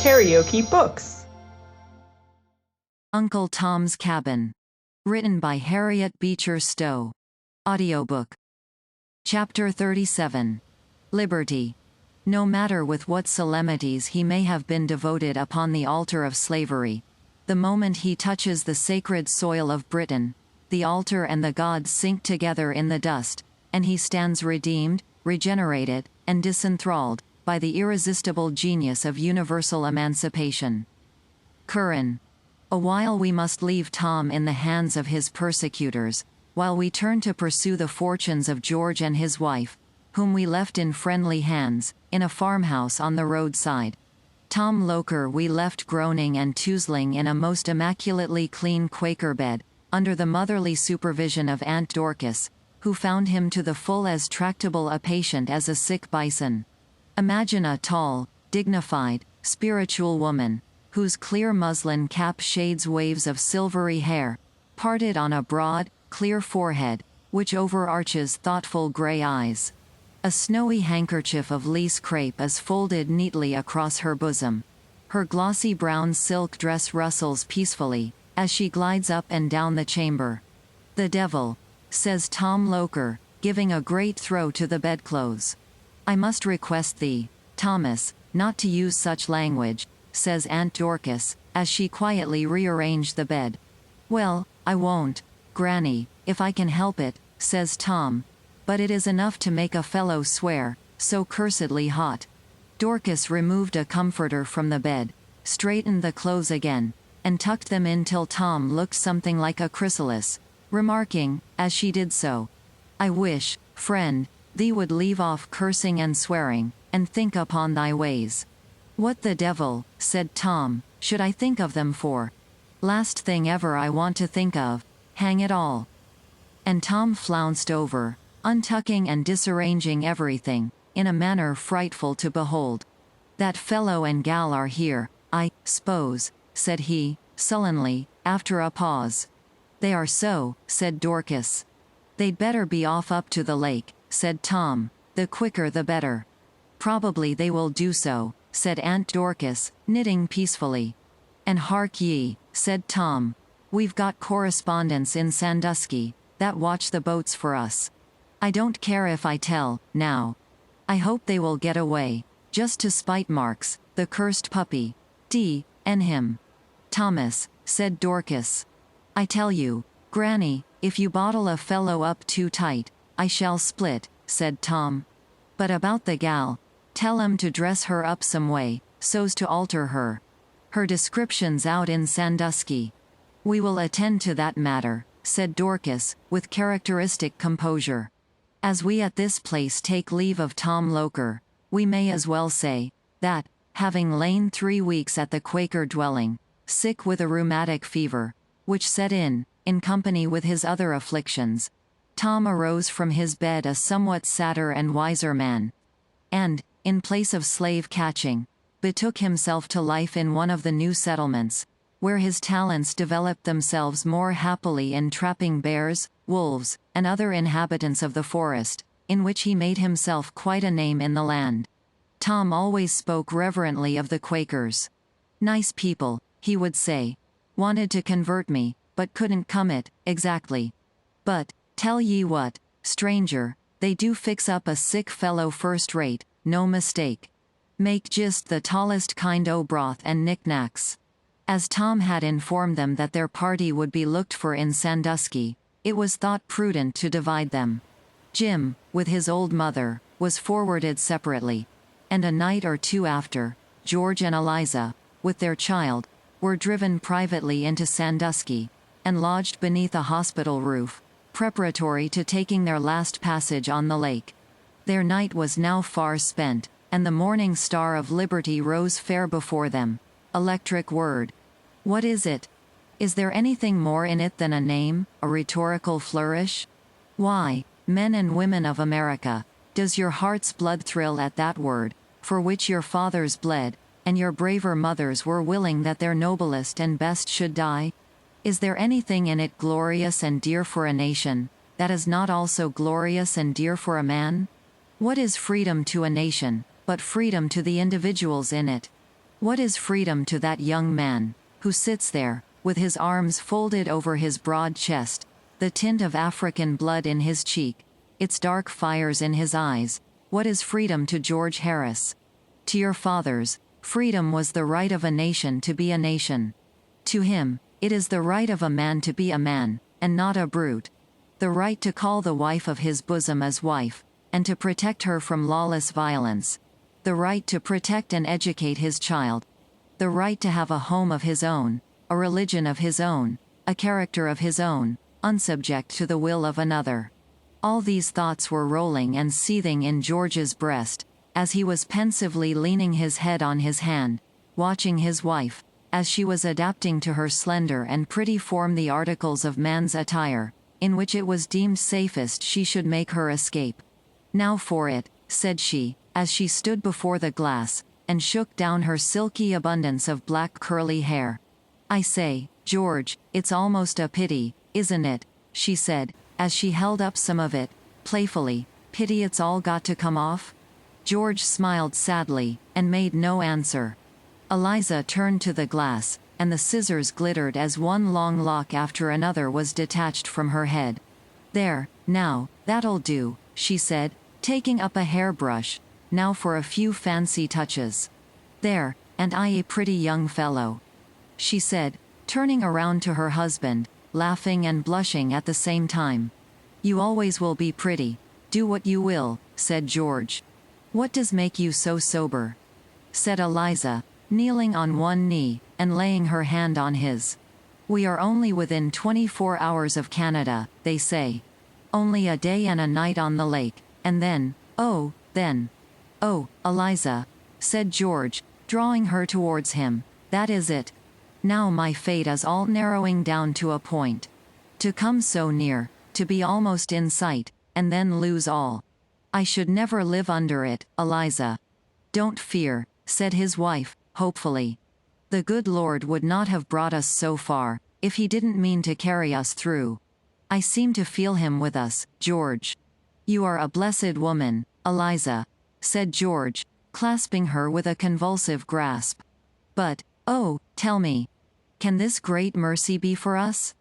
KaraokeBooks. Uncle Tom's Cabin. Written by Harriet Beecher Stowe. Audiobook. Chapter 37. Liberty. No matter with what solemnities he may have been devoted upon the altar of slavery, the moment he touches the sacred soil of Britain, the altar and the gods sink together in the dust, and he stands redeemed, regenerated, and disenthralled by the irresistible genius of universal emancipation. Curran. A while we must leave Tom in the hands of his persecutors, while we turn to pursue the fortunes of George and his wife, whom we left in friendly hands, in a farmhouse on the roadside. Tom Loker we left groaning and toozling in a most immaculately clean Quaker bed, under the motherly supervision of Aunt Dorcas, who found him to the full as tractable a patient as a sick bison. Imagine a tall, dignified, spiritual woman, whose clear muslin cap shades waves of silvery hair, parted on a broad, clear forehead, which overarches thoughtful gray eyes. A snowy handkerchief of lace crepe is folded neatly across her bosom. Her glossy brown silk dress rustles peacefully, as she glides up and down the chamber. "The devil," says Tom Loker, giving a great throw to the bedclothes. "I must request thee, Thomas, not to use such language," says Aunt Dorcas, as she quietly rearranged the bed. "Well, I won't, Granny, if I can help it," says Tom. "But it is enough to make a fellow swear, so cursedly hot." Dorcas removed a comforter from the bed, straightened the clothes again, and tucked them in till Tom looked something like a chrysalis, remarking, as she did so, "I wish, friend, thee would leave off cursing and swearing, and think upon thy ways." "What the devil," said Tom, "should I think of them for? Last thing ever I want to think of, hang it all." And Tom flounced over, untucking and disarranging everything, in a manner frightful to behold. "That fellow and gal are here, I s'pose," said he, sullenly, after a pause. "They are so," said Dorcas. "They'd better be off up to the lake," said Tom, "the quicker the better." "Probably they will do so," said Aunt Dorcas, knitting peacefully. "And hark ye," said Tom, "we've got correspondents in Sandusky, that watch the boats for us. I don't care if I tell, now. I hope they will get away, just to spite Marks, the cursed puppy. D.N. him." "Thomas," said Dorcas. "I tell you, Granny, if you bottle a fellow up too tight, I shall split," said Tom. "But about the gal, tell 'em to dress her up some way, so's to alter her. Her description's out in Sandusky." "We will attend to that matter," said Dorcas, with characteristic composure. "As we at this place take leave of Tom Loker, we may as well say, that, having lain 3 weeks at the Quaker dwelling, sick with a rheumatic fever, which set in company with his other afflictions, Tom arose from his bed a somewhat sadder and wiser man, and, in place of slave catching, betook himself to life in one of the new settlements, where his talents developed themselves more happily in trapping bears, wolves, and other inhabitants of the forest, in which he made himself quite a name in the land. Tom always spoke reverently of the Quakers. "Nice people," he would say. "Wanted to convert me, but couldn't come it, exactly. But, tell ye what, stranger, they do fix up a sick fellow first rate, no mistake. Make just the tallest kind o' broth and knickknacks." As Tom had informed them that their party would be looked for in Sandusky, it was thought prudent to divide them. Jim, with his old mother, was forwarded separately, and a night or two after, George and Eliza, with their child, were driven privately into Sandusky, and lodged beneath a hospital roof, preparatory to taking their last passage on the lake. Their night was now far spent, and the morning star of liberty rose fair before them. Electric word. What is it? Is there anything more in it than a name, a rhetorical flourish? Why, men and women of America, does your heart's blood thrill at that word, for which your fathers bled, and your braver mothers were willing that their noblest and best should die? Is there anything in it glorious and dear for a nation, that is not also glorious and dear for a man? What is freedom to a nation, but freedom to the individuals in it? What is freedom to that young man, who sits there, with his arms folded over his broad chest, the tint of African blood in his cheek, its dark fires in his eyes? What is freedom to George Harris? To your fathers, freedom was the right of a nation to be a nation. To him, it is the right of a man to be a man, and not a brute. The right to call the wife of his bosom as wife, and to protect her from lawless violence. The right to protect and educate his child. The right to have a home of his own, a religion of his own, a character of his own, unsubject to the will of another. All these thoughts were rolling and seething in George's breast, as he was pensively leaning his head on his hand, watching his wife, as she was adapting to her slender and pretty form the articles of man's attire, in which it was deemed safest she should make her escape. "Now for it," said she, as she stood before the glass, and shook down her silky abundance of black curly hair. "I say, George, it's almost a pity, isn't it?" she said, as she held up some of it, playfully. "Pity it's all got to come off?" George smiled sadly, and made no answer. Eliza turned to the glass, and the scissors glittered as one long lock after another was detached from her head. "There, now, that'll do," she said, taking up a hairbrush. "Now for a few fancy touches. There, and I a pretty young fellow," she said, turning around to her husband, laughing and blushing at the same time. "You always will be pretty, do what you will," said George. "What does make you so sober?" said Eliza, kneeling on one knee, and laying her hand on his. "We are only within 24 hours of Canada, they say. Only a day and a night on the lake, and then, oh, Eliza," said George, drawing her towards him, "that is it. Now my fate is all narrowing down to a point. To come so near, to be almost in sight, and then lose all. I should never live under it, Eliza." "Don't fear," said his wife, hopefully. "The good Lord would not have brought us so far, if he didn't mean to carry us through. I seem to feel him with us, George." "You are a blessed woman, Eliza," said George, clasping her with a convulsive grasp. "But, oh, tell me, can this great mercy be for us?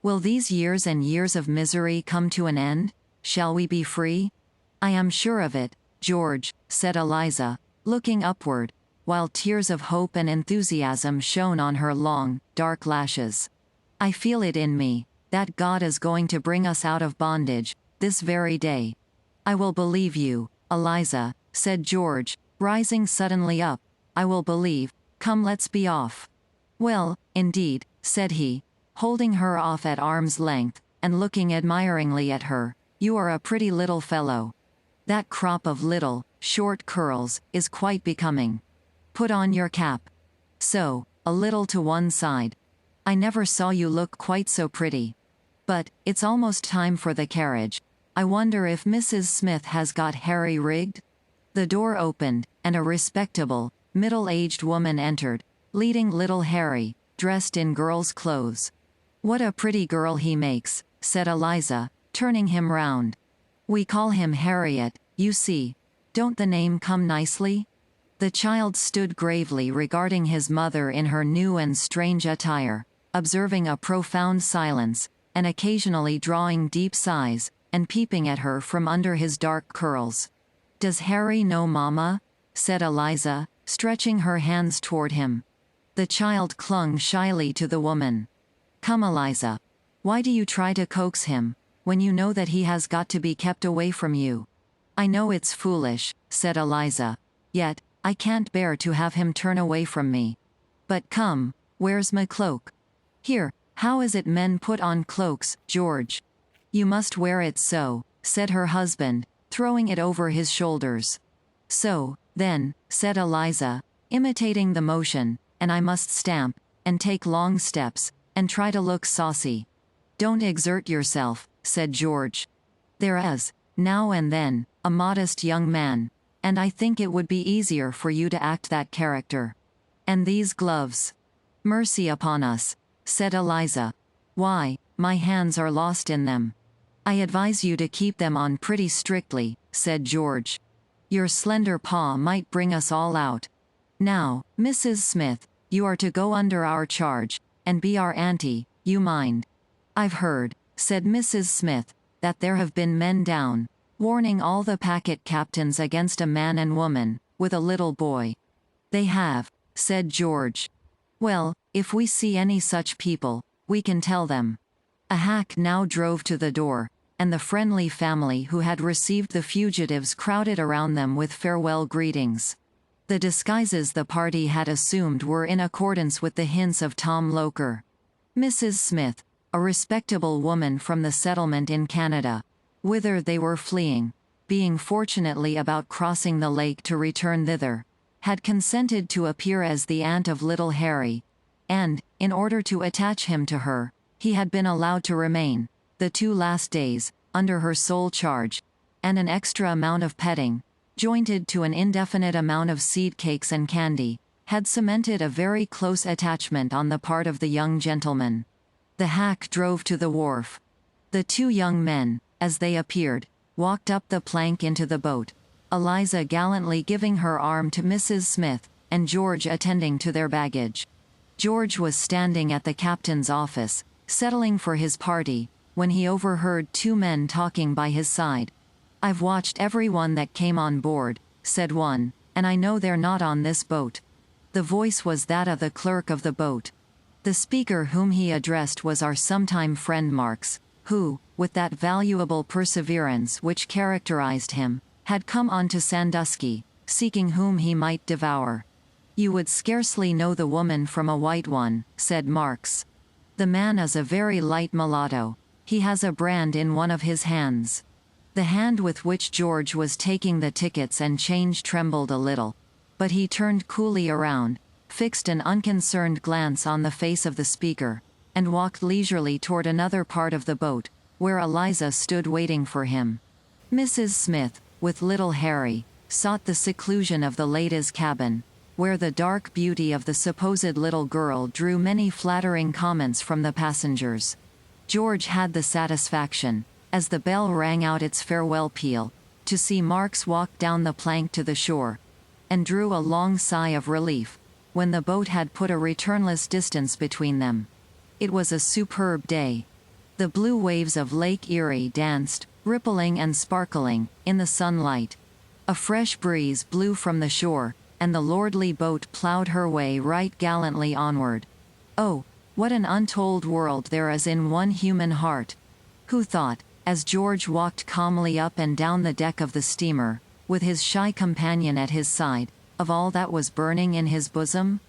Will these years and years of misery come to an end? Shall we be free?" "I am sure of it, George," said Eliza, looking upward, while tears of hope and enthusiasm shone on her long, dark lashes. "I feel it in me, that God is going to bring us out of bondage, this very day." "I will believe you, Eliza," said George, rising suddenly up. "I will believe. Come, let's be off." "Well, indeed," said he, holding her off at arm's length, and looking admiringly at her, "you are a pretty little fellow. That crop of little, short curls, is quite becoming. Put on your cap. So, a little to one side. I never saw you look quite so pretty. But, it's almost time for the carriage. I wonder if Mrs. Smith has got Harry rigged?" The door opened, and a respectable, middle-aged woman entered, leading little Harry, dressed in girl's clothes. "What a pretty girl he makes," said Eliza, turning him round. "We call him Harriet, you see. Don't the name come nicely?" The child stood gravely regarding his mother in her new and strange attire, observing a profound silence, and occasionally drawing deep sighs, and peeping at her from under his dark curls. "Does Harry know Mama?" said Eliza, stretching her hands toward him. The child clung shyly to the woman. "Come, Eliza. Why do you try to coax him, when you know that he has got to be kept away from you?" "I know it's foolish," said Eliza. "Yet, I can't bear to have him turn away from me. But come, where's my cloak? Here, how is it men put on cloaks, George?" "You must wear it so," said her husband, throwing it over his shoulders. "So, then," said Eliza, imitating the motion, "and I must stamp, and take long steps, and try to look saucy." "Don't exert yourself," said George. "There is, now and then, a modest young man, and I think it would be easier for you to act that character. And these gloves? Mercy upon us," said Eliza. "Why, my hands are lost in them." "I advise you to keep them on pretty strictly," said George. "Your slender paw might bring us all out." Now, Mrs. Smith, you are to go under our charge, and be our auntie, you mind. I've heard, said Mrs. Smith, that there have been men down, warning all the packet captains against a man and woman, with a little boy. They have, said George. Well, if we see any such people, we can tell them. A hack now drove to the door, and the friendly family who had received the fugitives crowded around them with farewell greetings. The disguises the party had assumed were in accordance with the hints of Tom Loker. Mrs. Smith, a respectable woman from the settlement in Canada, whither they were fleeing, being fortunately about crossing the lake to return thither, had consented to appear as the aunt of little Harry, and, in order to attach him to her, he had been allowed to remain, the 2 last days, under her sole charge, and an extra amount of petting, jointed to an indefinite amount of seed cakes and candy, had cemented a very close attachment on the part of the young gentleman. The hack drove to the wharf. The 2 young men, as they appeared, walked up the plank into the boat, Eliza gallantly giving her arm to Mrs. Smith, and George attending to their baggage. George was standing at the captain's office, settling for his party, when he overheard 2 men talking by his side. I've watched every one that came on board, said one, and I know they're not on this boat. The voice was that of the clerk of the boat. The speaker whom he addressed was our sometime friend Marks, who, with that valuable perseverance which characterized him, had come on to Sandusky, seeking whom he might devour. You would scarcely know the woman from a white one, said Marks. The man is a very light mulatto. He has a brand in one of his hands. The hand with which George was taking the tickets and change trembled a little, but he turned coolly around, fixed an unconcerned glance on the face of the speaker, and walked leisurely toward another part of the boat, where Eliza stood waiting for him. Mrs. Smith, with little Harry, sought the seclusion of the ladies' cabin, where the dark beauty of the supposed little girl drew many flattering comments from the passengers. George had the satisfaction, as the bell rang out its farewell peal, to see Marks walk down the plank to the shore, and drew a long sigh of relief, when the boat had put a returnless distance between them. It was a superb day. The blue waves of Lake Erie danced, rippling and sparkling, in the sunlight. A fresh breeze blew from the shore, and the lordly boat plowed her way right gallantly onward. Oh, what an untold world there is in one human heart! Who thought, as George walked calmly up and down the deck of the steamer, with his shy companion at his side, of all that was burning in his bosom?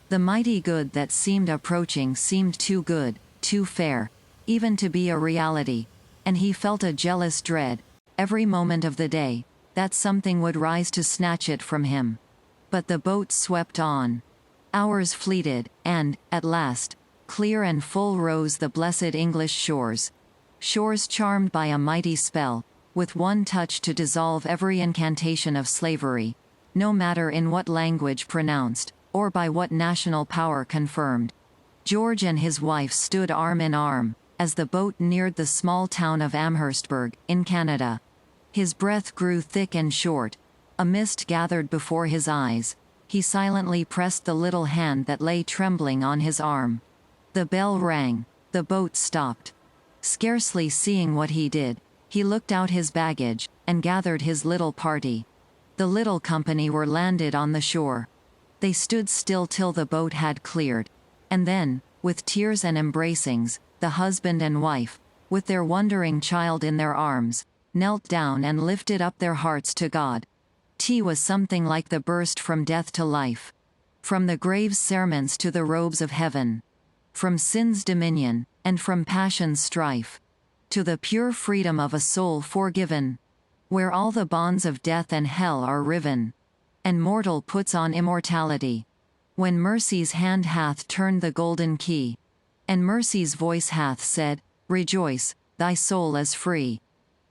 The mighty good that seemed approaching seemed too good, too fair, even to be a reality, and he felt a jealous dread, every moment of the day, that something would rise to snatch it from him. But the boat swept on. Hours fleeted, and, at last, clear and full rose the blessed English shores. Shores charmed by a mighty spell, with one touch to dissolve every incantation of slavery, no matter in what language pronounced, or by what national power confirmed. George and his wife stood arm in arm, as the boat neared the small town of Amherstburg, in Canada. His breath grew thick and short. A mist gathered before his eyes. He silently pressed the little hand that lay trembling on his arm. The bell rang. The boat stopped. Scarcely seeing what he did, he looked out his baggage, and gathered his little party. The little company were landed on the shore. They stood still till the boat had cleared, and then, with tears and embracings, the husband and wife, with their wondering child in their arms, knelt down and lifted up their hearts to God. Tea was something like the burst from death to life. From the grave's cerements to the robes of heaven. From sin's dominion, and from passion's strife, to the pure freedom of a soul forgiven, where all the bonds of death and hell are riven, and mortal puts on immortality. When mercy's hand hath turned the golden key, and mercy's voice hath said, "Rejoice, thy soul is free."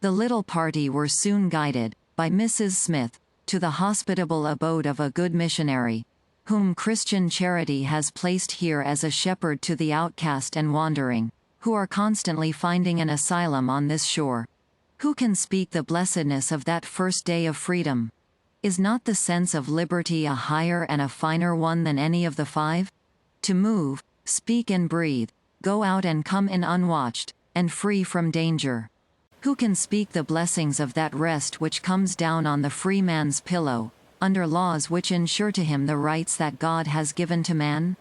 The little party were soon guided, by Mrs. Smith, to the hospitable abode of a good missionary, whom Christian charity has placed here as a shepherd to the outcast and wandering, who are constantly finding an asylum on this shore. Who can speak the blessedness of that first day of freedom? Is not the sense of liberty a higher and a finer one than any of the five? To move, speak and breathe, go out and come in unwatched, and free from danger. Who can speak the blessings of that rest which comes down on the free man's pillow, under laws which ensure to him the rights that God has given to man?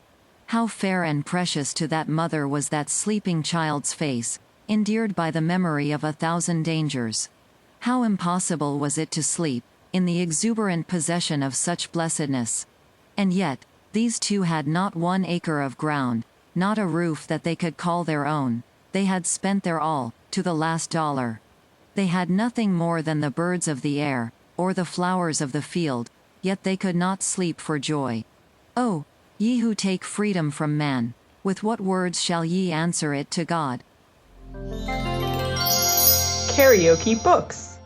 How fair and precious to that mother was that sleeping child's face, endeared by the memory of 1,000 dangers. How impossible was it to sleep, in the exuberant possession of such blessedness. And yet, these two had not 1 acre of ground, not a roof that they could call their own. They had spent their all, to the last dollar. They had nothing more than the birds of the air, or the flowers of the field, yet they could not sleep for joy. Oh, ye who take freedom from man, with what words shall ye answer it to God? KaraokeBooks.